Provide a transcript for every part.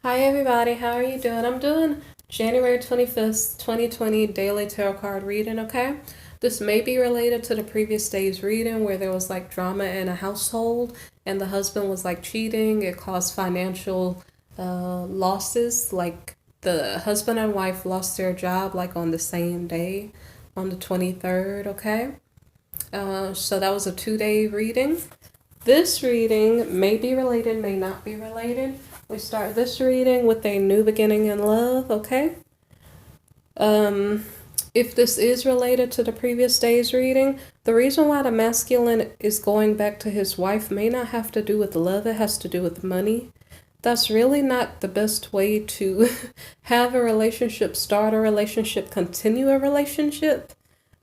Hi everybody, how are you doing? I'm doing January 25th, 2020 daily tarot card reading, okay? This may be related to the previous day's reading where there was like drama in a household and the husband was like cheating. It caused financial losses. Like the husband and wife lost their job like on the same day, on the 23rd, okay? So that was a 2-day reading. This reading may be related, may not be related. We start this reading with a new beginning in love, okay? Um, if this is related to the previous day's reading, the reason why the masculine is going back to his wife may not have to do with love, it has to do with money. That's really not the best way to have a relationship, start a relationship, continue a relationship,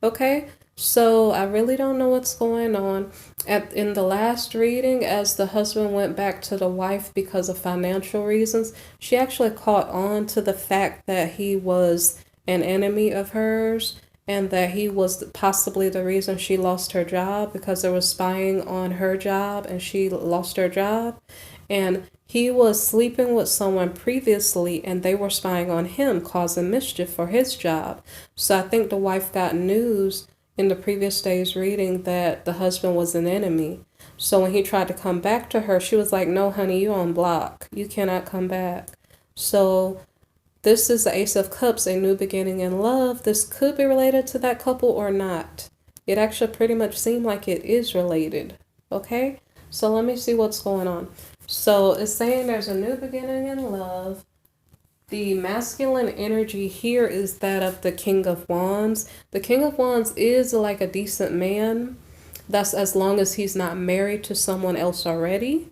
okay? So I really don't know what's going on. In the last reading, as the husband went back to the wife because of financial reasons, she actually caught on to the fact that he was an enemy of hers and that he was possibly the reason she lost her job because there was spying on her job and she lost her job. And he was sleeping with someone previously and they were spying on him, causing mischief for his job. So I think the wife got news in the previous day's reading that the husband was an enemy. So when he tried to come back to her, she was like, "No, honey, you're on block. You cannot come back." So this is the Ace of Cups, a new beginning in love. This could be related to that couple or not. It actually pretty much seemed like it is related. Okay? So let me see what's going on. So it's saying there's a new beginning in love. The masculine energy here is that of the King of Wands. The King of Wands is like a decent man. That's as long as he's not married to someone else already.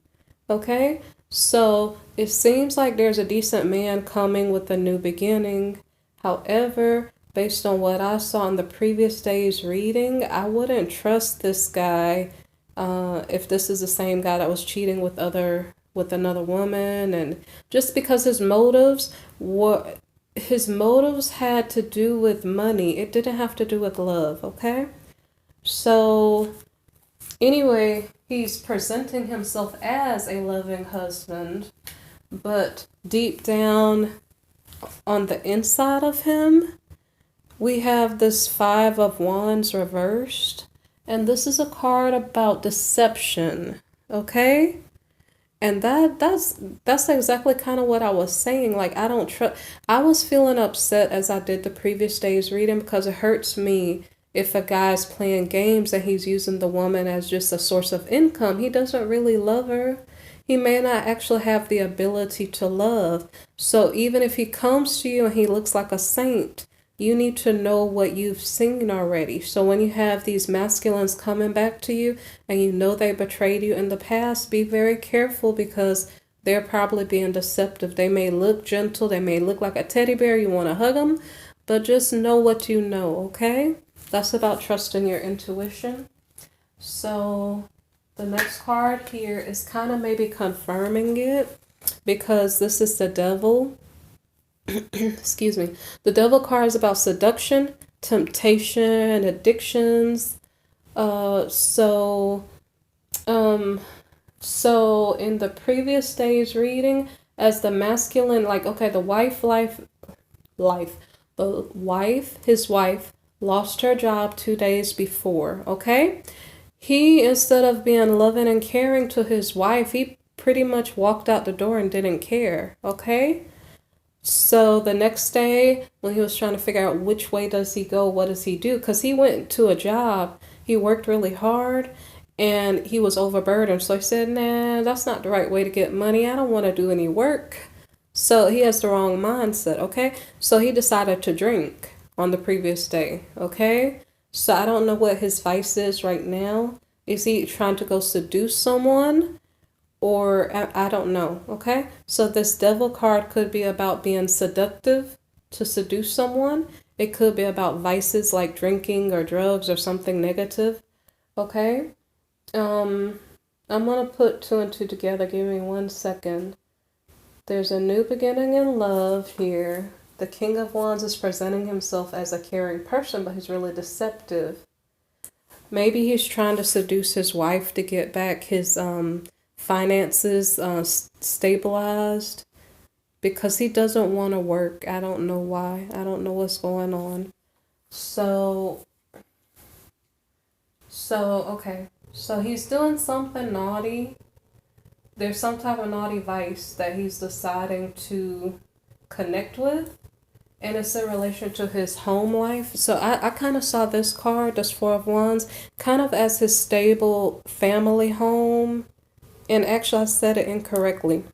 Okay? So it seems like there's a decent man coming with a new beginning. However, based on what I saw in the previous day's reading, I wouldn't trust this guy if this is the same guy that was cheating with another woman, and just because his motives had to do with money. It didn't have to do with love, okay? So anyway, he's presenting himself as a loving husband, but deep down on the inside of him, we have this Five of Wands reversed, and this is a card about deception, okay? And that's exactly kind of what I was saying. Like I don't trust. I was feeling upset as I did the previous day's reading because it hurts me if a guy's playing games and he's using the woman as just a source of income. He doesn't really love her. He may not actually have the ability to love. So even if he comes to you and he looks like a saint, you need to know what you've seen already. So when you have these masculines coming back to you and you know they betrayed you in the past, be very careful because they're probably being deceptive. They may look gentle, they may look like a teddy bear, you want to hug them, but just know what you know, okay? That's about trusting your intuition. So the next card here is kind of maybe confirming it because this is the devil. Excuse me. The devil card is about seduction, temptation, addictions. Uh, so, um, so in the previous day's reading, as the masculine, like okay, his wife lost her job 2 days before. Okay, he instead of being loving and caring to his wife, he pretty much walked out the door and didn't care. Okay. So the next day, when he was trying to figure out which way does he go, what does he do? Because he went to a job, he worked really hard, and he was overburdened. So he said, "Nah, that's not the right way to get money. I don't want to do any work." So he has the wrong mindset, okay? So he decided to drink on the previous day, okay? So I don't know what his vice is right now. Is he trying to go seduce someone? Or I don't know, okay? So this devil card could be about being seductive to seduce someone. It could be about vices like drinking or drugs or something negative, okay? I'm gonna put two and two together. Give me 1 second. There's a new beginning in love here. The King of Wands is presenting himself as a caring person, but he's really deceptive. Maybe he's trying to seduce his wife to get back his finances stabilized. because he doesn't want to work. I don't know why. I don't know what's going on. So, okay. So he's doing something naughty. There's some type of naughty vice that he's deciding to connect with. And it's in relation to his home life. So I kind of saw this card, this Four of Wands, kind of as his stable family home. And actually, I said it incorrectly.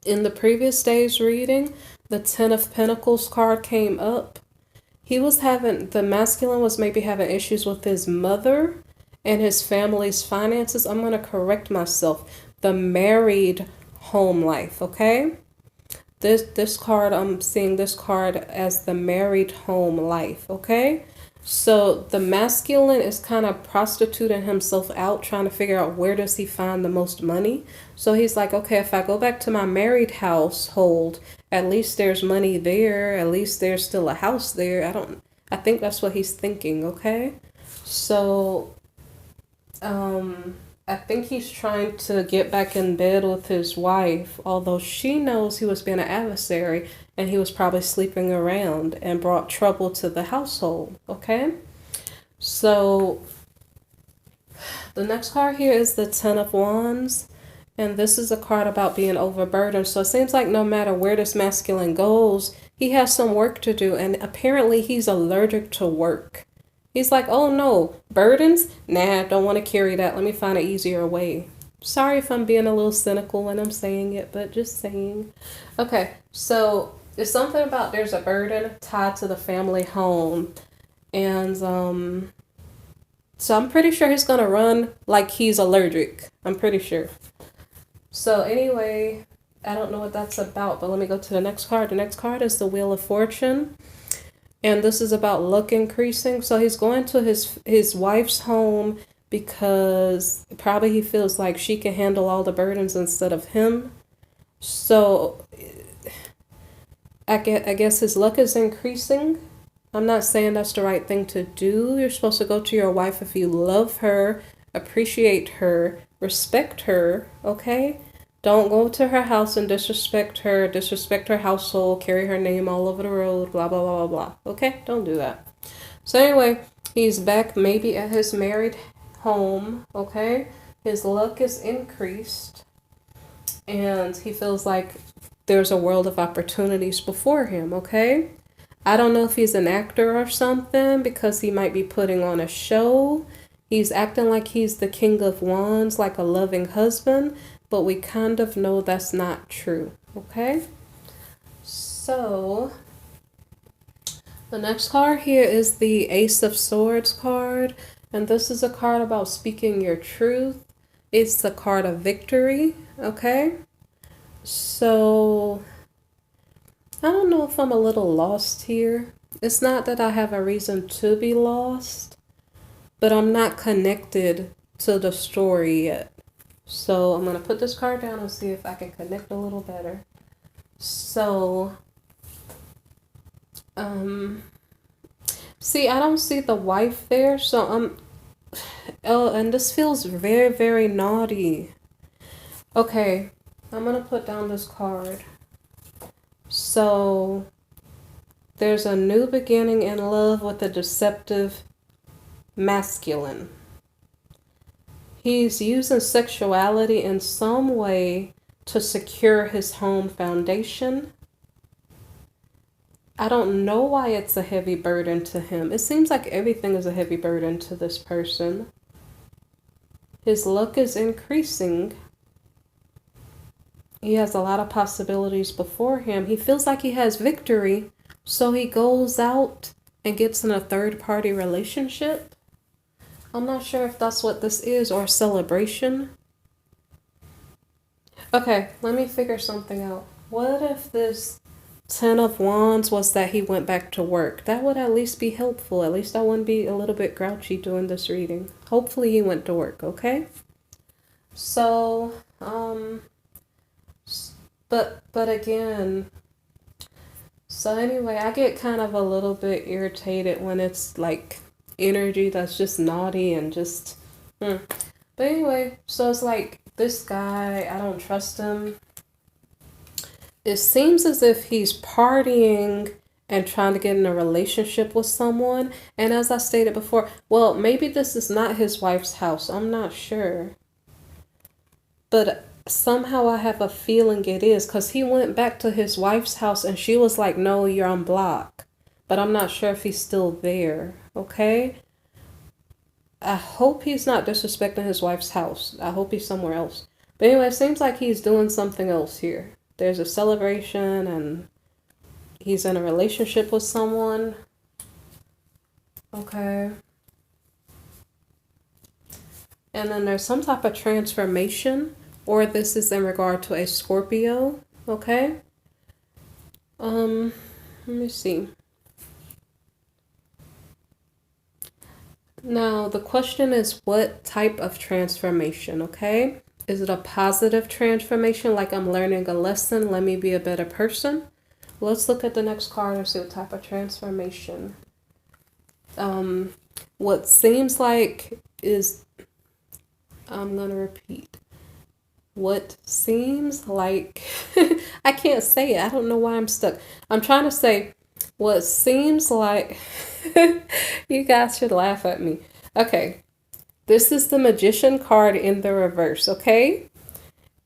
In the previous day's reading, the Ten of Pentacles card came up. The masculine was maybe having issues with his mother and his family's finances. I'm going to correct myself. The married home life, okay? This card, I'm seeing this card as the married home life, okay? So the masculine is kind of prostituting himself out, trying to figure out where does he find the most money. So he's like, okay, if I go back to my married household, at least there's money there. At least there's still a house there. I think that's what he's thinking, okay? So, I think he's trying to get back in bed with his wife, although she knows he was being an adversary and he was probably sleeping around and brought trouble to the household, okay? So the next card here is the Ten of Wands, and this is a card about being overburdened. So it seems like no matter where this masculine goes, he has some work to do, and apparently he's allergic to work. He's like, oh no, burdens? Nah, don't want to carry that. Let me find an easier way. Sorry if I'm being a little cynical when I'm saying it, but just saying. Okay, so it's something about there's a burden tied to the family home. And so I'm pretty sure he's going to run like he's allergic. I'm pretty sure. So anyway, I don't know what that's about, but let me go to the next card. The next card is the Wheel of Fortune. And this is about luck increasing. So he's going to his wife's home because probably he feels like she can handle all the burdens instead of him. So I guess his luck is increasing. I'm not saying that's the right thing to do. You're supposed to go to your wife if you love her, appreciate her, respect her, okay? Don't go to her house and disrespect her household, carry her name all over the road, blah, blah, blah, blah, blah. Okay? Don't do that. So anyway, he's back maybe at his married home, okay? His luck is increased, and he feels like there's a world of opportunities before him, okay? I don't know if he's an actor or something because he might be putting on a show. He's acting like he's the King of Wands, like a loving husband, but we kind of know that's not true, okay? So, the next card here is the Ace of Swords card, and this is a card about speaking your truth. It's the card of victory, okay? So, I don't know if I'm a little lost here. It's not that I have a reason to be lost, but I'm not connected to the story yet. So I'm going to put this card down and see if I can connect a little better. So, see, I don't see the wife there. So oh, and this feels very, very naughty. Okay, I'm going to put down this card. So, there's a new beginning in love with a deceptive masculine. He's using sexuality in some way to secure his home foundation. I don't know why it's a heavy burden to him. It seems like everything is a heavy burden to this person. His luck is increasing. He has a lot of possibilities before him. He feels like he has victory, so he goes out and gets in a third-party relationship. I'm not sure if that's what this is or a celebration. Okay, let me figure something out. What if this Ten of Wands was that he went back to work? That would at least be helpful. At least I wouldn't be a little bit grouchy doing this reading. Hopefully he went to work, okay? So, but again, so anyway, I get kind of a little bit irritated when it's like energy that's just naughty and just but anyway, so it's like this guy, I don't trust him. it seems as if he's partying and trying to get in a relationship with someone. And as I stated before, well, maybe this is not his wife's house. I'm not sure. But somehow I have a feeling it is, because he went back to his wife's house and she was like, no, you're on block. But I'm not sure if he's still there. Okay? I hope he's not disrespecting his wife's house. I hope he's somewhere else. But anyway, it seems like he's doing something else here. There's a celebration and he's in a relationship with someone. Okay. And then there's some type of transformation, or this is in regard to a Scorpio. Okay. Let me see. Now, the question is, what type of transformation, okay? Is it a positive transformation, like I'm learning a lesson, let me be a better person? Let's look at the next card and see what type of transformation. What seems like is, I'm going to repeat. What seems like, I can't say it. I don't know why I'm stuck. I'm trying to say, what seems like, you guys should laugh at me. Okay, this is the Magician card in the reverse, okay?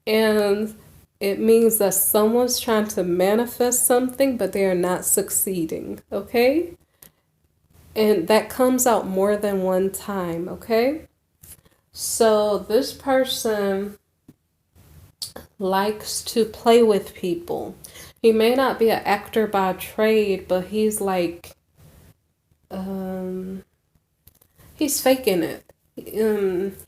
And it means that someone's trying to manifest something, but they are not succeeding, okay? And that comes out more than one time, okay? So this person likes to play with people. He may not be an actor by trade, but he's like, he's faking it.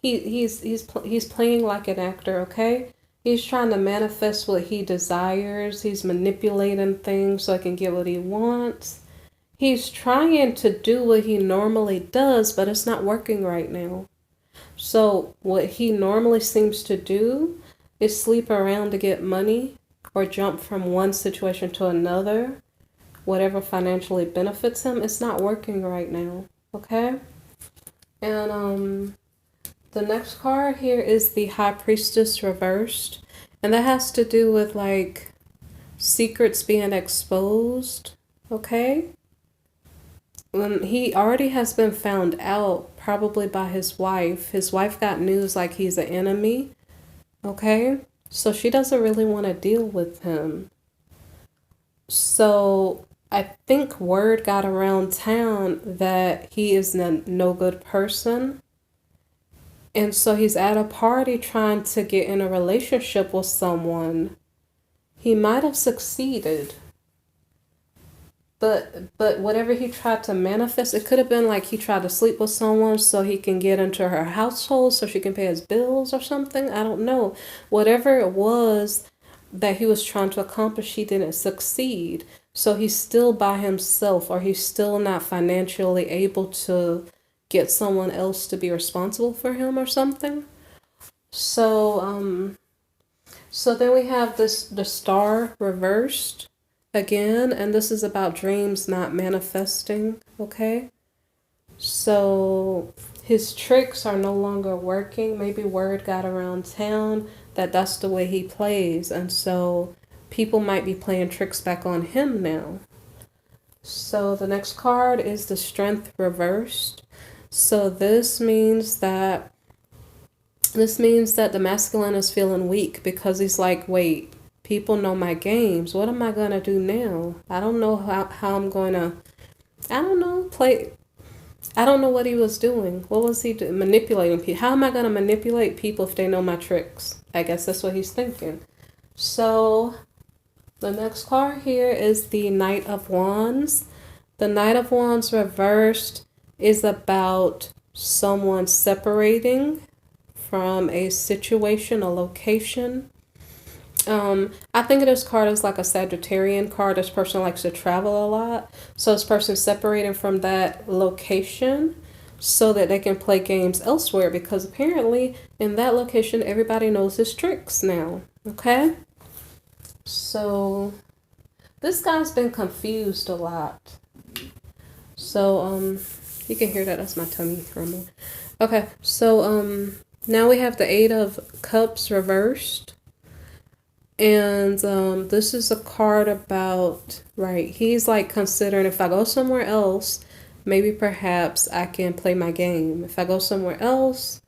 He's playing like an actor, okay? He's trying to manifest what he desires. He's manipulating things so he can get what he wants. He's trying to do what he normally does, but it's not working right now. So what he normally seems to do is sleep around to get money or jump from one situation to another, whatever financially benefits him. It's not working right now, okay? And the next card here is the High Priestess reversed, and that has to do with like secrets being exposed, okay? He already has been found out, probably by his wife. His wife got news like he's an enemy, okay? So she doesn't really want to deal with him. So I think word got around town that he is no good person. And so he's at a party trying to get in a relationship with someone. He might have succeeded. But whatever he tried to manifest, it could have been like he tried to sleep with someone so he can get into her household so she can pay his bills or something. I don't know. Whatever it was that he was trying to accomplish, he didn't succeed. So he's still by himself, or he's still not financially able to get someone else to be responsible for him or something. So so then we have the Star reversed again, and this is about dreams not manifesting, okay? So his tricks are no longer working. Maybe word got around town that that's the way he plays, and so people might be playing tricks back on him now. So the next card is the Strength reversed. So this means that the masculine is feeling weak because he's like, wait, people know my games. What am I going to do now? I don't know how I'm going to, I don't know, play. I don't know what he was doing. What was he doing? Manipulating people. How am I going to manipulate people if they know my tricks? I guess that's what he's thinking. So the next card here is the Knight of Wands. The Knight of Wands reversed is about someone separating from a situation, a location. I think of this card as like a Sagittarian card. This person likes to travel a lot. So this person separating from that location so that they can play games elsewhere, because apparently in that location everybody knows his tricks now. Okay? So this guy's been confused a lot. So you can hear that. That's my tummy rumbling. Okay, so now we have the Eight of Cups reversed. And this is a card about, right, he's like considering if I go somewhere else, maybe perhaps I can play my game. If I go somewhere else,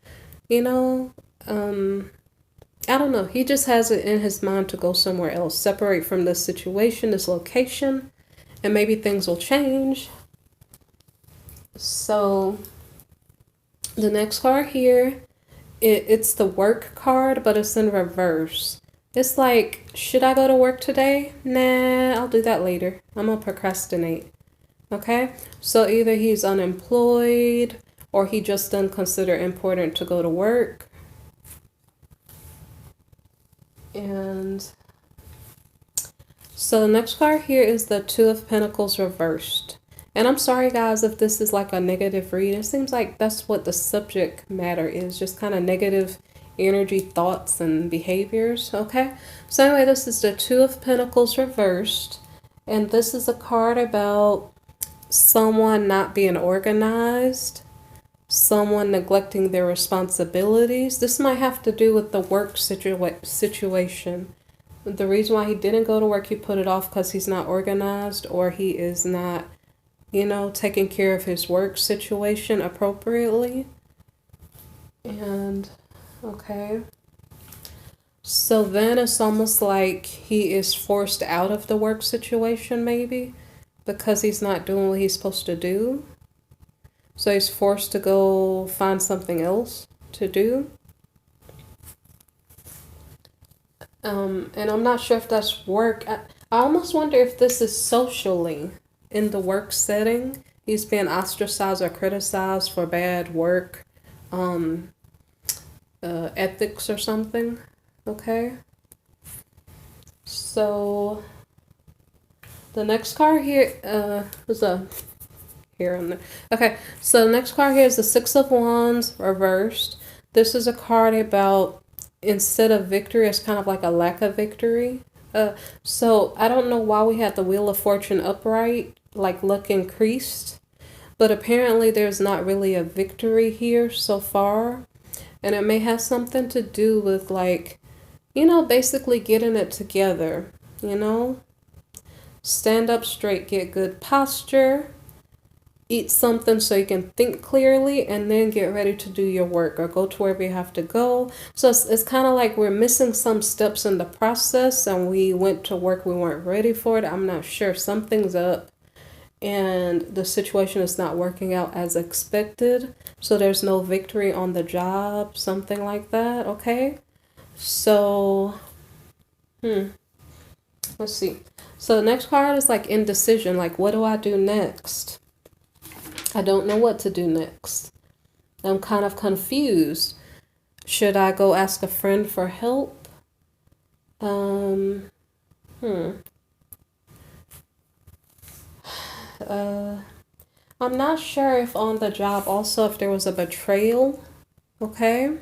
you know, I don't know. He just has it in his mind to go somewhere else, separate from this situation, this location, and maybe things will change. So the next card here, it's the work card, but it's in reverse. It's like, should I go to work today? Nah, I'll do that later. I'm gonna procrastinate. Okay? So either he's unemployed or he just doesn't consider important to go to work. And so the next card here is the Two of Pentacles reversed. And I'm sorry, guys, if this is like a negative read. It seems like that's what the subject matter is, just kind of negative energy, thoughts, and behaviors. Okay? So anyway, this is the Two of Pentacles reversed. And this is a card about someone not being organized, someone neglecting their responsibilities. This might have to do with the work situation. The reason why he didn't go to work, he put it off because he's not organized or he is not, taking care of his work situation appropriately. And, okay. So then it's almost like he is forced out of the work situation, maybe, because he's not doing what he's supposed to do. So he's forced to go find something else to do. And I'm not sure if that's work. I almost wonder if this is socially in the work setting. He's being ostracized or criticized for bad work ethics or something. Okay. So the next card here was a here and there. Okay, so the next card here is the Six of Wands reversed. This is a card about instead of victory, it's kind of like a lack of victory. So I don't know why we had the Wheel of Fortune upright, like luck increased, but apparently there's not really a victory here so far. And it may have something to do with like, basically getting it together, stand up straight, get good posture, eat something so you can think clearly, and then get ready to do your work or go to wherever you have to go. So it's kind of like we're missing some steps in the process and we went to work, we weren't ready for it. I'm not sure. Something's up and the situation is not working out as expected. So there's no victory on the job, something like that. Okay. So, let's see. So the next card is like indecision. Like, what do I do next? I don't know what to do next. I'm kind of confused. Should I go ask a friend for help? I'm not sure if on the job also if there was a betrayal. Okay.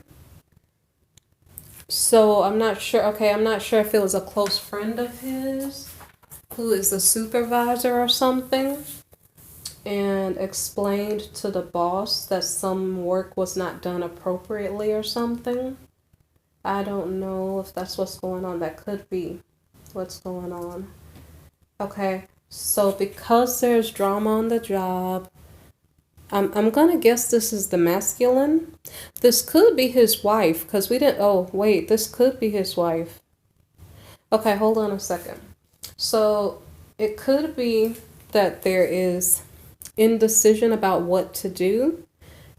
So I'm not sure. Okay, I'm not sure if it was a close friend of his who is a supervisor or something and explained to the boss that some work was not done appropriately or something. I don't know if that's what's going on. That could be what's going on. Okay, so because there's drama on the job, I'm gonna guess this is the masculine. This could be his wife because we didn't. Oh, wait, this could be his wife. Okay, hold on a second. So it could be that there is indecision about what to do.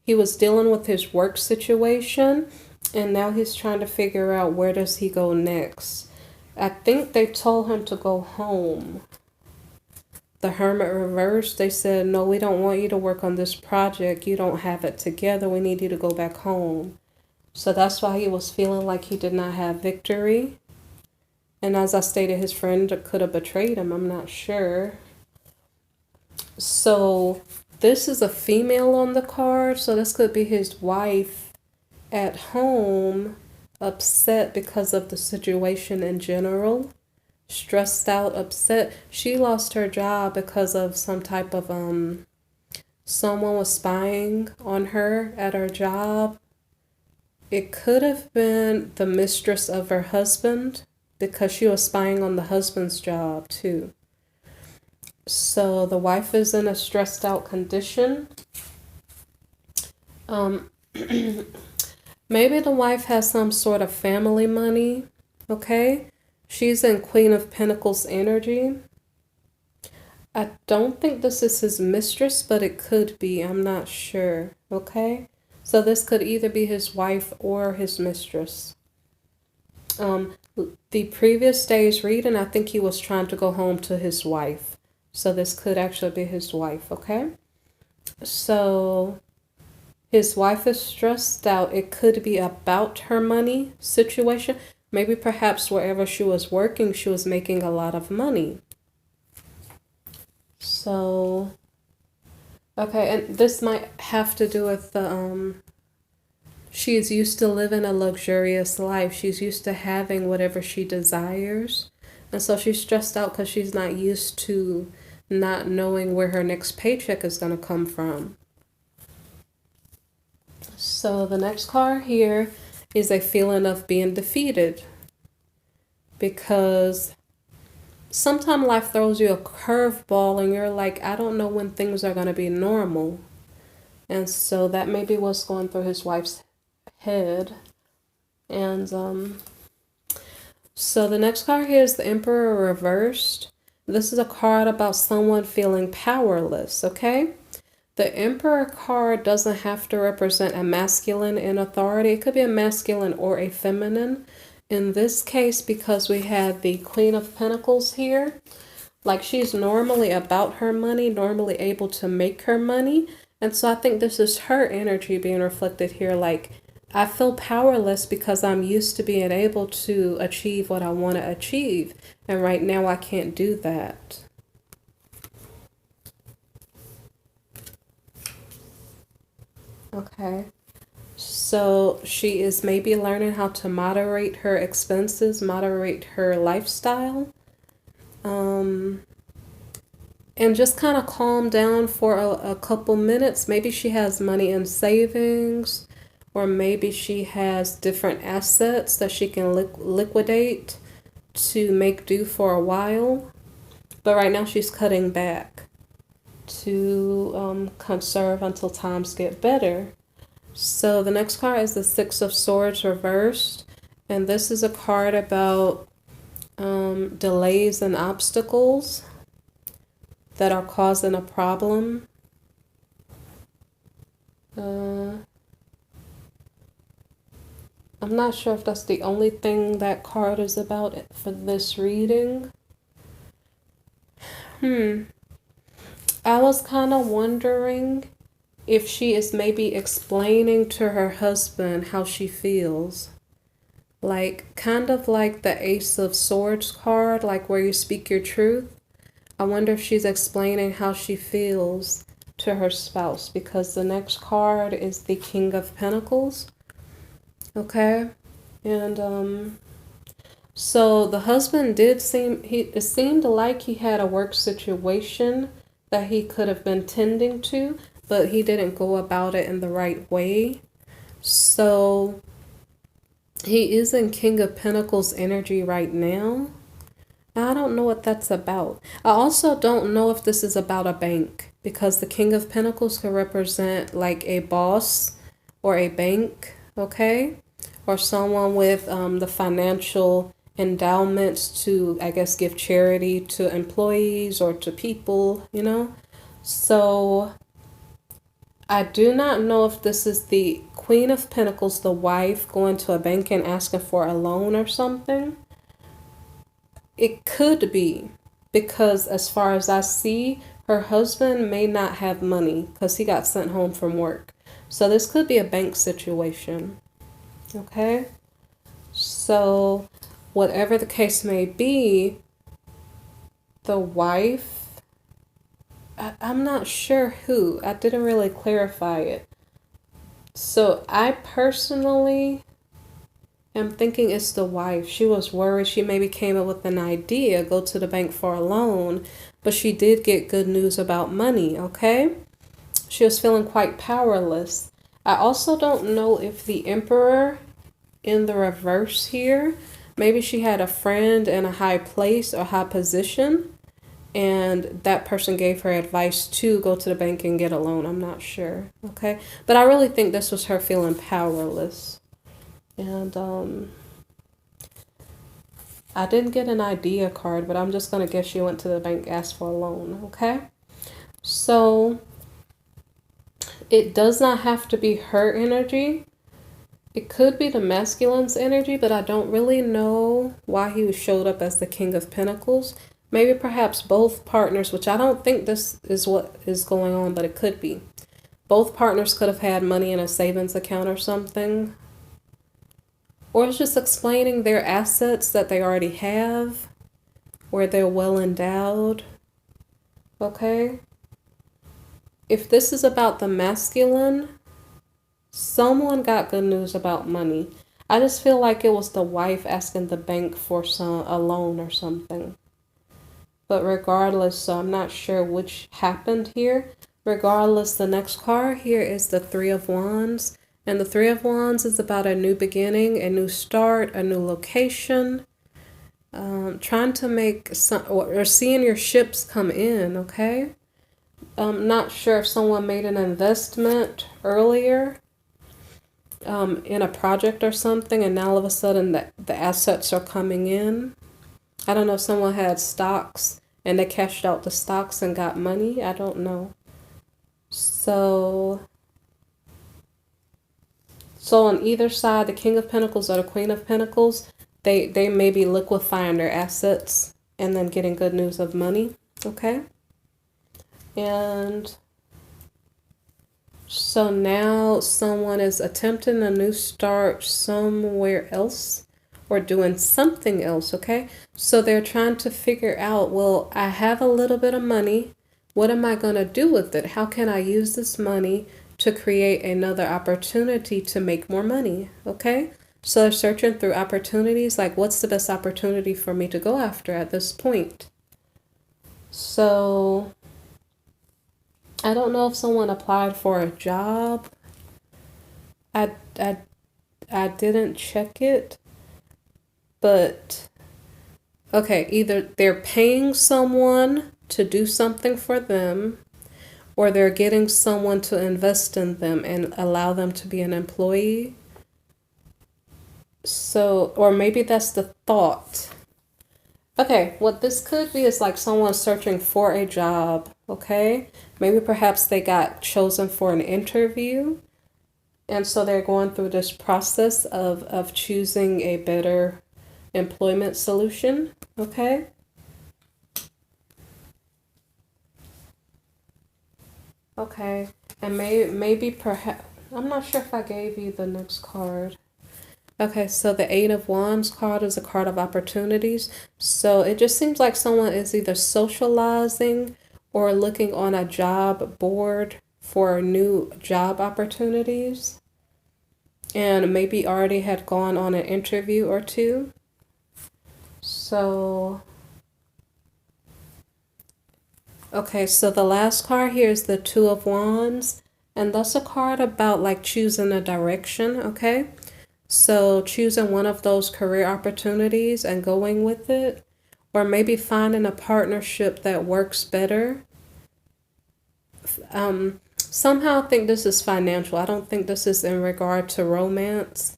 He was dealing with his work situation and now he's trying to figure out where does he go next. I think they told him to go home. The Hermit reversed, they said, no, we don't want you to work on this project. You don't have it together. We need you to go back home. So that's why he was feeling like he did not have victory. And as I stated, his friend could have betrayed him. I'm not sure. So this is a female on the card. So this could be his wife at home, upset because of the situation in general. Stressed out, upset. She lost her job because of some type of someone was spying on her at her job. It could have been the mistress of her husband. because she was spying on the husband's job too. So the wife is in a stressed out condition. Maybe the wife has some sort of family money, okay? She's in Queen of Pentacles energy. I don't think this is his mistress, but it could be. I'm not sure, okay? So this could either be his wife or his mistress. The previous day's reading, I think he was trying to go home to his wife. So this could actually be his wife, okay? So his wife is stressed out. It could be about her money situation. Maybe perhaps wherever she was working, she was making a lot of money. So, okay, and this might have to do with the, she's used to living a luxurious life. She's used to having whatever she desires. And so she's stressed out because she's not used to not knowing where her next paycheck is going to come from. So the next card here is a feeling of being defeated, because sometimes life throws you a curveball and you're like, I don't know when things are going to be normal. And so that may be what's going through his wife's head. And so the next card here is the Emperor reversed. This is a card about someone feeling powerless, okay? The Emperor card doesn't have to represent a masculine in authority. It could be a masculine or a feminine. In this case, because we have the Queen of Pentacles here, like she's normally about her money, normally able to make her money. And so I think this is her energy being reflected here. Like, I feel powerless because I'm used to being able to achieve what I want to achieve. And right now I can't do that. Okay. So she is maybe learning how to moderate her expenses, moderate her lifestyle, and just kind of calm down for a couple minutes. Maybe she has money in savings, or maybe she has different assets that she can liquidate to make do for a while. But right now she's cutting back to conserve until times get better. So the next card is the Six of Swords reversed. And this is a card about delays and obstacles that are causing a problem. I'm not sure if that's the only thing that card is about for this reading. I was kind of wondering if she is maybe explaining to her husband how she feels. Like, kind of like the Ace of Swords card, like where you speak your truth. I wonder if she's explaining how she feels to her spouse, because the next card is the King of Pentacles. Okay? And so the husband it seemed like he had a work situation that he could have been tending to, but he didn't go about it in the right way. So he is in King of Pentacles energy right now. I don't know what that's about. I also don't know if this is about a bank, because the King of Pentacles could represent like a boss or a bank, okay? Or someone with the financial endowments to, I guess, give charity to employees or to people, you know? So I do not know if this is the Queen of Pentacles, the wife, going to a bank and asking for a loan or something. It could be, because as far as I see, her husband may not have money because he got sent home from work. So this could be a bank situation. Okay? So whatever the case may be, the wife, I'm not sure who. I didn't really clarify it. So I personally am thinking it's the wife. She was worried. She maybe came up with an idea, go to the bank for a loan, but she did get good news about money, okay? She was feeling quite powerless. I also don't know if the Emperor in the reverse here Maybe she had a friend in a high place or high position, and that person gave her advice to go to the bank and get a loan. I'm not sure. Okay. But I really think this was her feeling powerless. And I didn't get an idea card, but I'm just going to guess she went to the bank, asked for a loan. Okay. So it does not have to be her energy. It could be the masculine's energy, but I don't really know why he showed up as the King of Pentacles. Maybe perhaps both partners, which I don't think this is what is going on, but it could be. Both partners could have had money in a savings account or something. Or it's just explaining their assets that they already have, where they're well endowed. Okay? If this is about the masculine, someone got good news about money. I just feel like it was the wife asking the bank for a loan or something. But regardless, so I'm not sure which happened here. Regardless, the next card here is the Three of Wands. And the Three of Wands is about a new beginning, a new start, a new location. Trying to make some, or seeing your ships come in, okay? I'm not sure if someone made an investment earlier in a project or something, and now all of a sudden the assets are coming in. I don't know if someone had stocks and they cashed out the stocks and got money. I don't know. So on either side, the King of Pentacles or the Queen of Pentacles, they may be liquefying their assets and then getting good news of money. Okay. And so now someone is attempting a new start somewhere else or doing something else, okay? So they're trying to figure out, well, I have a little bit of money. What am I going to do with it? How can I use this money to create another opportunity to make more money, okay? So they're searching through opportunities, like what's the best opportunity for me to go after at this point? So I don't know if someone applied for a job. I didn't check it, but okay, either they're paying someone to do something for them, or they're getting someone to invest in them and allow them to be an employee. So, or maybe that's the thought. Okay, what this could be is like someone searching for a job, okay? Maybe perhaps they got chosen for an interview, and so they're going through this process of choosing a better employment solution, okay? Okay, and maybe perhaps, I'm not sure if I gave you the next card. Okay, so the Eight of Wands card is a card of opportunities. So it just seems like someone is either socializing or looking on a job board for new job opportunities, and maybe already had gone on an interview or two. So, okay, so the last card here is the Two of Wands, and that's a card about like choosing a direction, okay? So choosing one of those career opportunities and going with it, or maybe finding a partnership that works better. Somehow I think this is financial. I don't think this is in regard to romance.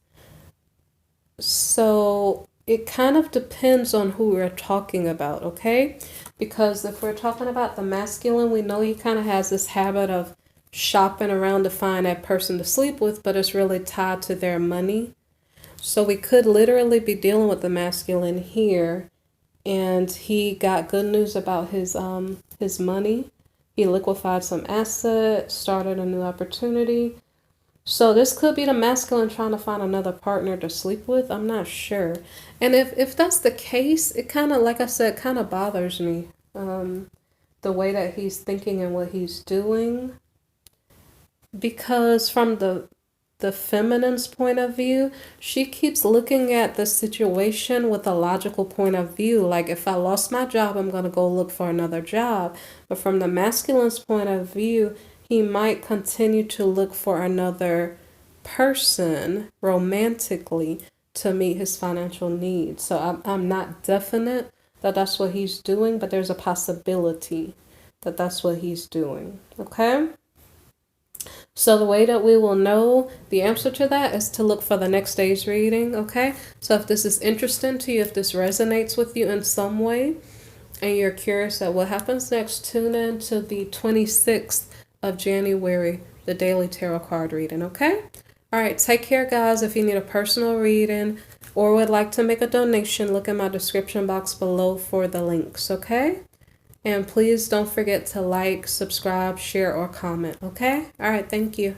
So it kind of depends on who we're talking about, okay? Because if we're talking about the masculine, we know he kind of has this habit of shopping around to find that person to sleep with, but it's really tied to their money. So we could literally be dealing with the masculine here, and he got good news about his money. He liquefied some assets, started a new opportunity. So this could be the masculine trying to find another partner to sleep with. I'm not sure. And if that's the case, it kind of, like I said, kind of bothers me. The way that he's thinking and what he's doing. Because from the feminine's point of view, she keeps looking at the situation with a logical point of view. Like, if I lost my job, I'm going to go look for another job. But from the masculine's point of view, he might continue to look for another person romantically to meet his financial needs. So I'm not definite that that's what he's doing, but there's a possibility that that's what he's doing. Okay? So the way that we will know the answer to that is to look for the next day's reading, okay? So if this is interesting to you, if this resonates with you in some way, and you're curious at what happens next, tune in to the 26th of January, the daily tarot card reading, okay? All right, take care, guys. If you need a personal reading or would like to make a donation, look in my description box below for the links, okay? And please don't forget to like, subscribe, share, or comment, okay? All right, thank you.